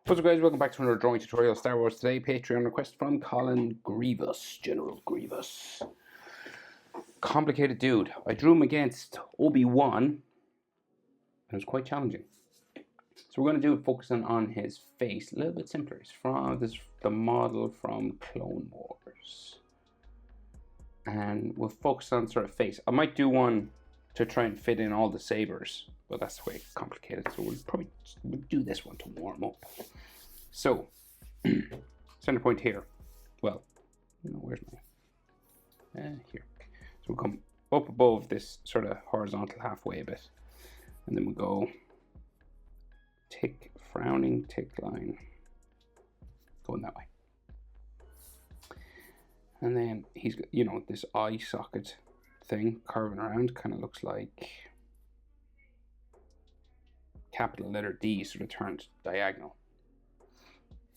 What's up guys, welcome back to another drawing tutorial, Star Wars today, Patreon request from Colin Grievous, General Grievous. Complicated dude. I drew him against Obi-Wan, and it was quite challenging. So we're going to do it focusing on his face, a little bit simpler. It's from the model from Clone Wars. And we'll focus on sort of face. I might do one to try and fit in all the sabers, but that's way complicated, so we'll do this one to warm up. So, center point here. Well, where's my... here. So we'll come up above this sort of horizontal halfway a bit, and then we'll go tick, frowning tick line, going that way. And then he's got, this eye socket thing curving around, kind of looks like capital letter D sort of turned diagonal.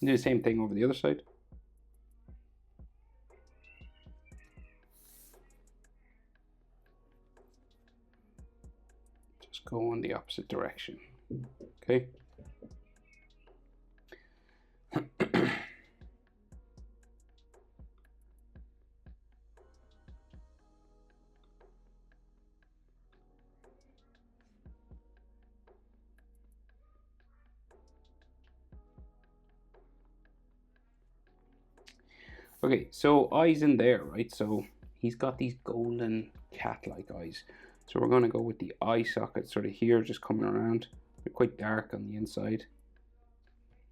Do the same thing over the other side. Just go in the opposite direction. Okay. Okay, so eyes in there, right? So he's got these golden cat-like eyes. So we're going to go with the eye socket sort of here, just coming around. They're quite dark on the inside,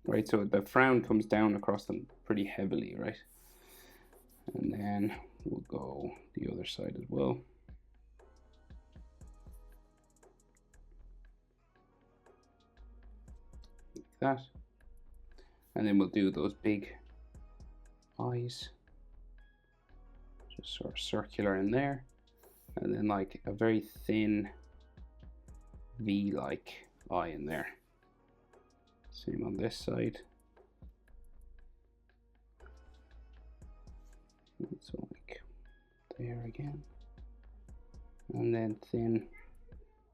right? So the frown comes down across them pretty heavily, right? And then we'll go the other side as well. Like that. And then we'll do those big eyes, just sort of circular in there, and then like a very thin V-like eye in there. Same on this side. So like there again, and then thin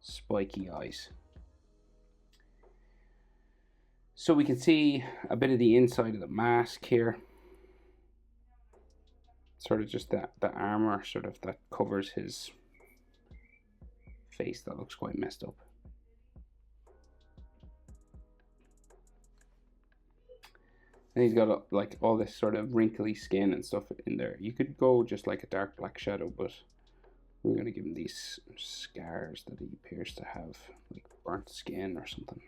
spiky eyes. So we can see a bit of the inside of the mask here. Sort of just the armor sort of that covers his face that looks quite messed up. And he's got like all this sort of wrinkly skin and stuff in there. You could go just like a dark black shadow, but we're going to give him these scars that he appears to have, like burnt skin or something.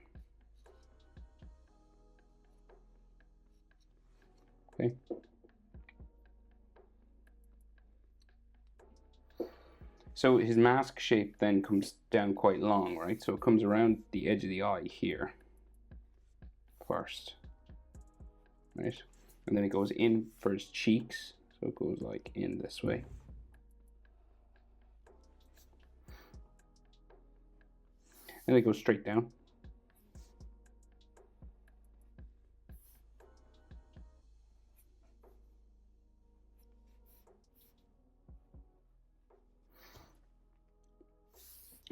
Okay. So his mask shape then comes down quite long, right? So it comes around the edge of the eye here first, right? And then it goes in for his cheeks. So it goes like in this way. And it goes straight down.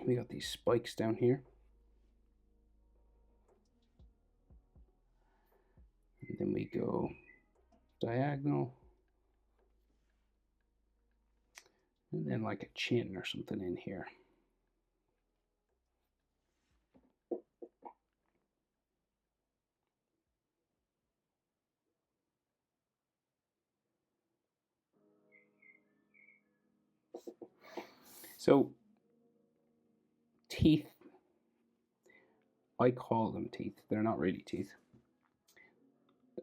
We got these spikes down here. And then we go diagonal. And then like a chin or something in here. So teeth, I call them teeth. They're not really teeth.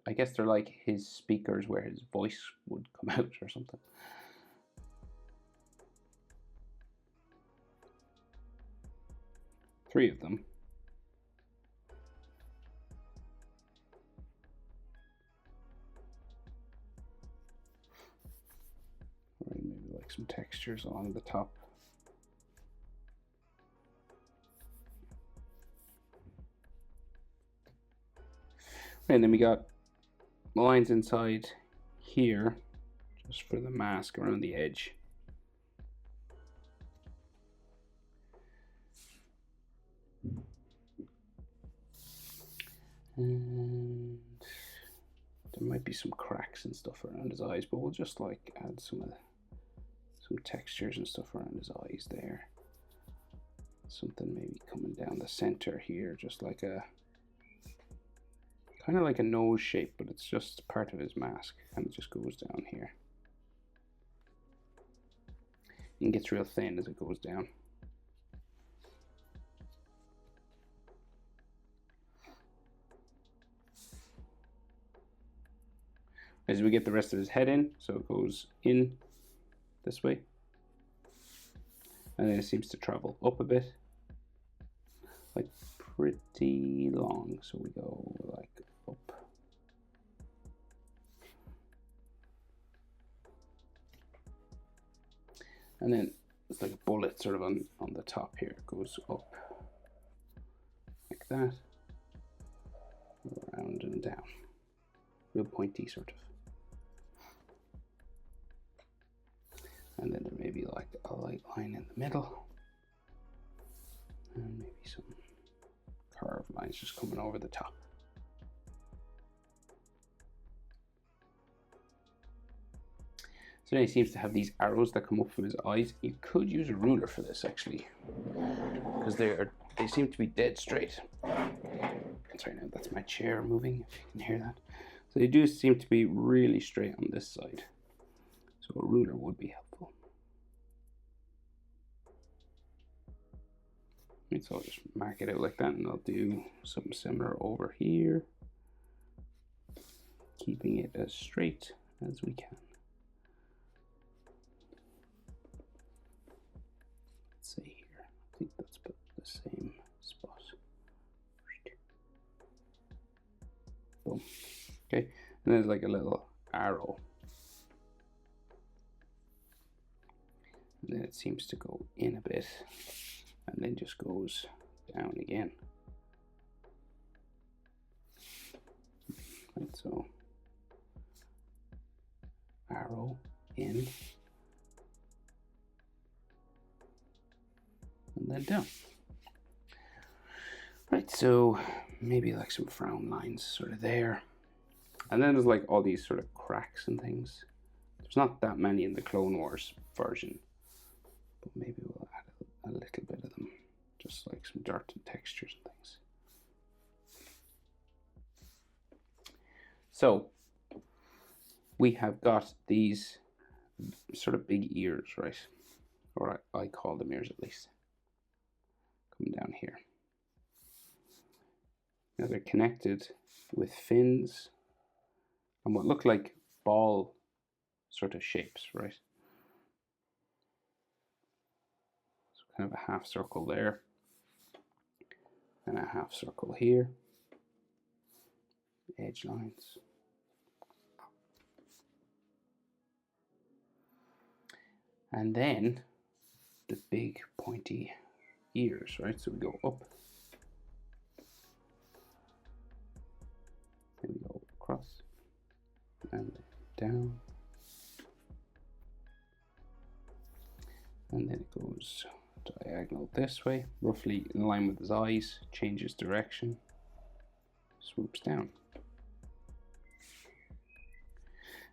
I guess they're like his speakers where his voice would come out or something. Three of them. Or maybe like some textures along the top. And then we got lines inside here, just for the mask around the edge. And There might be some cracks and stuff around his eyes, but we'll just like add some textures and stuff around his eyes there. Something maybe coming down the center here, just like a kind of like a nose shape, but it's just part of his mask. Kind of just goes down here. And gets real thin as it goes down. As we get the rest of his head in, so it goes in this way. And then it seems to travel up a bit. Like pretty long. So we go like up. And then it's like a bullet sort of on the top here. It goes up like that. Around and down. Real pointy sort of. And then there may be like a light line in the middle. And maybe some curved lines just coming over the top. So then he seems to have these arrows that come up from his eyes. You could use a ruler for this actually, because they seem to be dead straight. Sorry, now that's my chair moving, if you can hear that. So they do seem to be really straight on this side. So a ruler would be helpful. So I'll just mark it out like that, and I'll do something similar over here, keeping it as straight as we can. Let's see here. I think that's about the same spot. Boom. Okay, and there's like a little arrow. And then it seems to go in a bit, and then just goes down again. Right, so arrow in, and then down. Right, so maybe like some frown lines sort of there. And then there's like all these sort of cracks and things. There's not that many in the Clone Wars version, but maybe we'll add a little bit of them, just like some dirt and textures and things. So we have got these sort of big ears, right? Or I call them ears at least. Coming down here. Now they're connected with fins and what look like ball sort of shapes, right? So kind of a half circle there and a half circle here. Edge lines. And then the big pointy ears, right? So we go up. Then we go across and down. And then it goes diagonal this way, roughly in line with his eyes, changes direction, swoops down.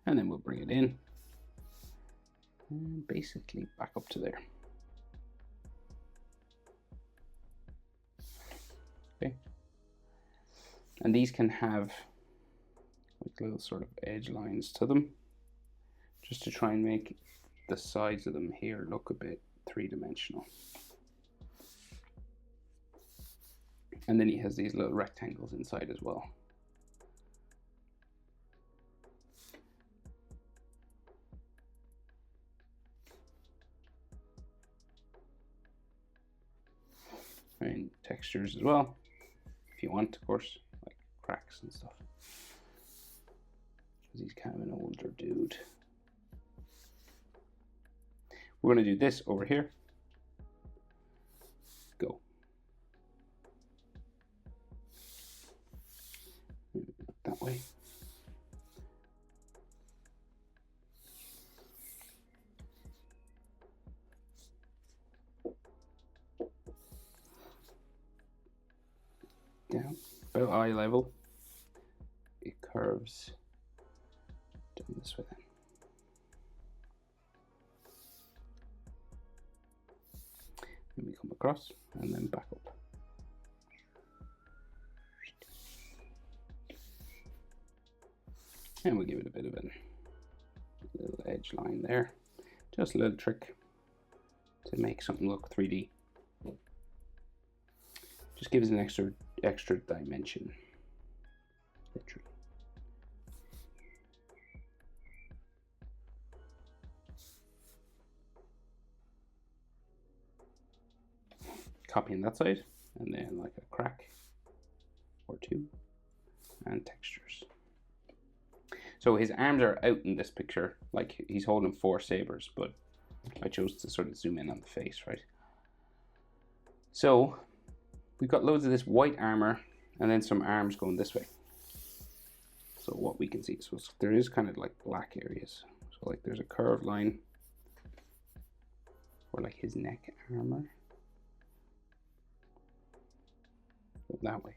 And then we'll bring it in and basically back up to there. Okay. And these can have like little sort of edge lines to them, just to try and make the sides of them here look a bit three-dimensional. And then he has these little rectangles inside as well. And textures as well, if you want, of course, like cracks and stuff. Because he's kind of an older dude. We're going to do this over here. Go. That way. Down, about eye level. It curves this way then. Then we come across and then back up. And we'll give it a bit of a little edge line there. Just a little trick to make something look 3D. Just gives an extra dimension. Literally. Copying that side, and then like a crack or two, and textures. So his arms are out in this picture, like he's holding 4 sabers, but I chose to sort of zoom in on the face, right? So we've got loads of this white armor and then some arms going this way. So what we can see, so there is kind of like black areas. So like there's a curved line for like his neck armor. Go that way.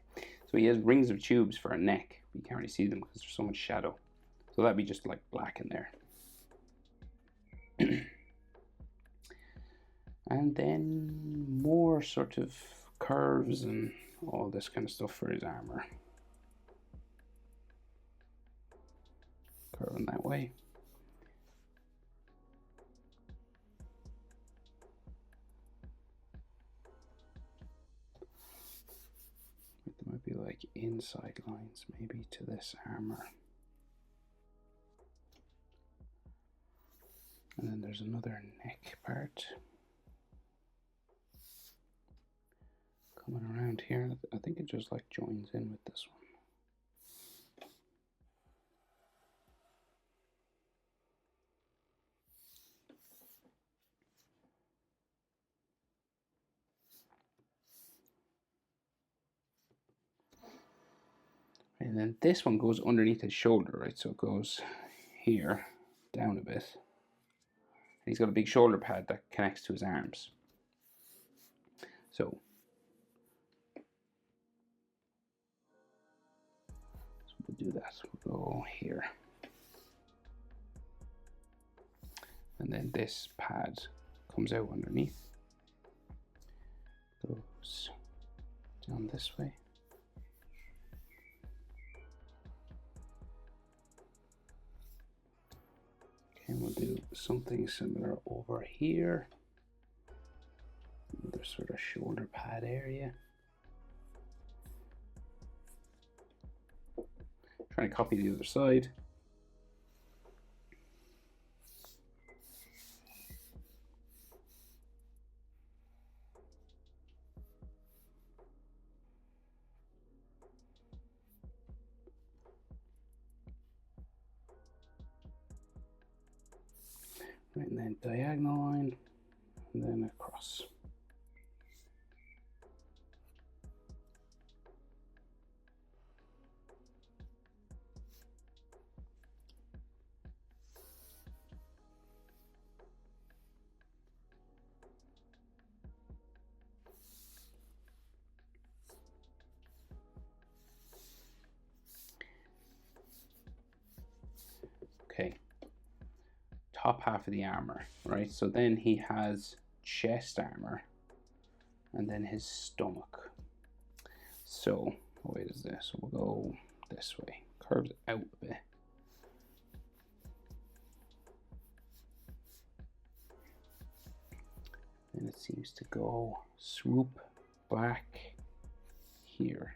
So he has rings of tubes for a neck. We can't really see them because there's so much shadow. So that'd be just like black in there. And then more sort of curves and all this kind of stuff for his armor. Curving that way. There might be like inside lines maybe to this armor. And then there's another neck part coming around here. I think it just like joins in with this one. And then this one goes underneath his shoulder, right? So it goes here down a bit. And he's got a big shoulder pad that connects to his arms. So we'll do that. We'll go here. And then this pad comes out underneath. Goes down this way. And we'll do something similar over here. Another sort of shoulder pad area. Trying to copy the other side. Right, and then diagonal line, and then across. Okay. Top half of the armor, right? So then he has chest armor and then his stomach. So what way is this? We'll go this way. Curves out a bit. Then it seems to go swoop back here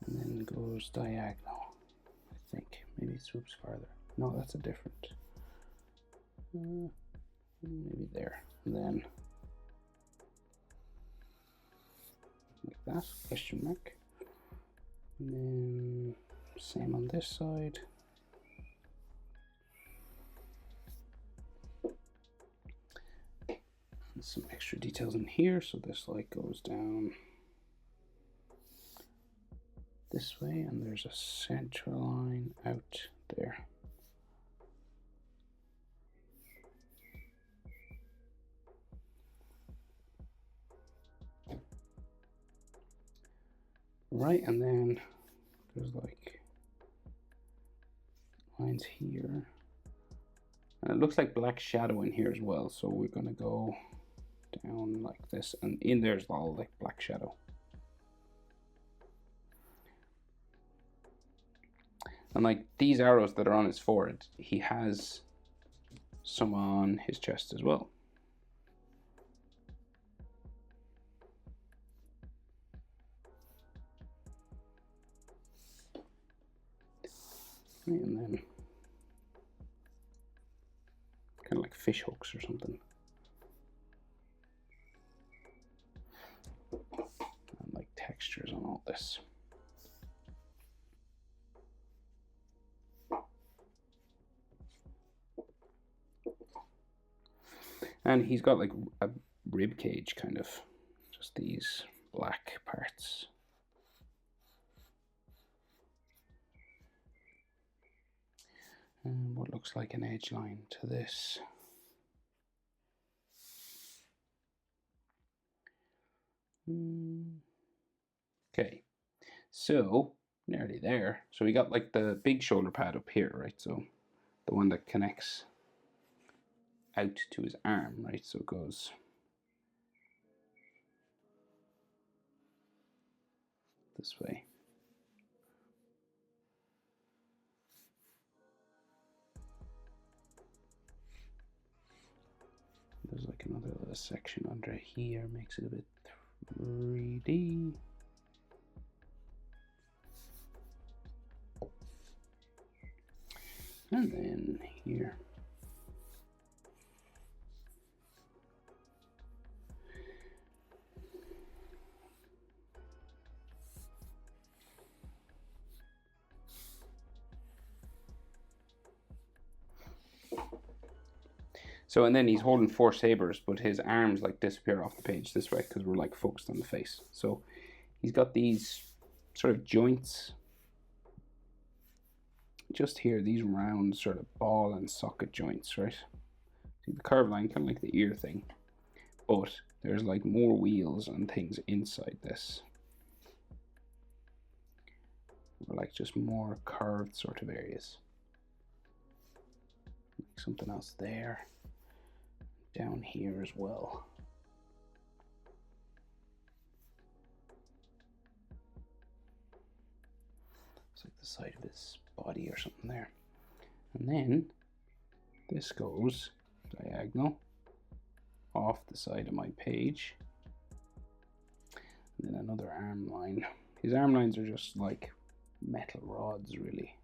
and then goes diagonal. I think maybe it swoops farther. No, that's a different. Maybe there, and then like that, question mark, and then same on this side. And some extra details in here, so this light goes down this way, and there's a center line out there. Right, and then there's like lines here. And it looks like black shadow in here as well. So we're going to go down like this. And in there's all like black shadow. And like these arrows that are on his forehead, he has some on his chest as well. And then kind of like fish hooks or something. And like textures on all this. And he's got like a rib cage kind of, just these black parts. And what looks like an edge line to this. Okay, so nearly there. So we got like the big shoulder pad up here, right? So the one that connects out to his arm, right? So it goes this way. There's like another little section under here, makes it a bit 3D. And then here. So, and then he's holding 4 sabers, but his arms like disappear off the page this way because we're like focused on the face. So he's got these sort of joints just here, these round sort of ball and socket joints, right? See the curved line, kind of like the ear thing, but there's like more wheels and things inside this. Or like just more curved sort of areas. Like something else there. Down here as well. It's like the side of his body or something there. And then this goes diagonal off the side of my page. And then another arm line. His arm lines are just like metal rods, really.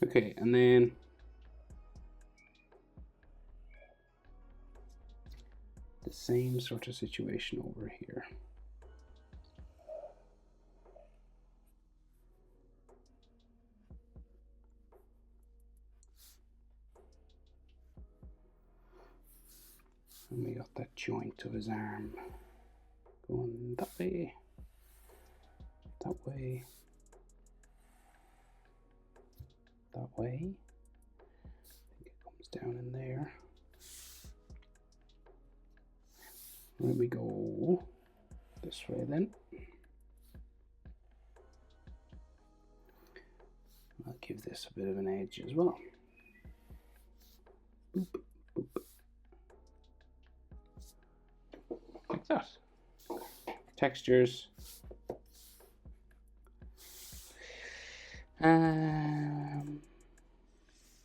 Okay, and then the same sort of situation over here. And we got that joint of his arm going that way, that way, that way. I think it comes down in there. Then we go this way then. I'll give this a bit of an edge as well. Boop, boop. Like that. Textures.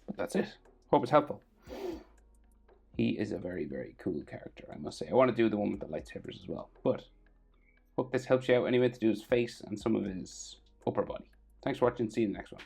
But that's it. Hope it's helpful. He is a very, very cool character, I must say. I want to do the one with the lightsabers as well, but hope this helps you out anyway to do his face and some of his upper body. Thanks for watching. See you in the next one.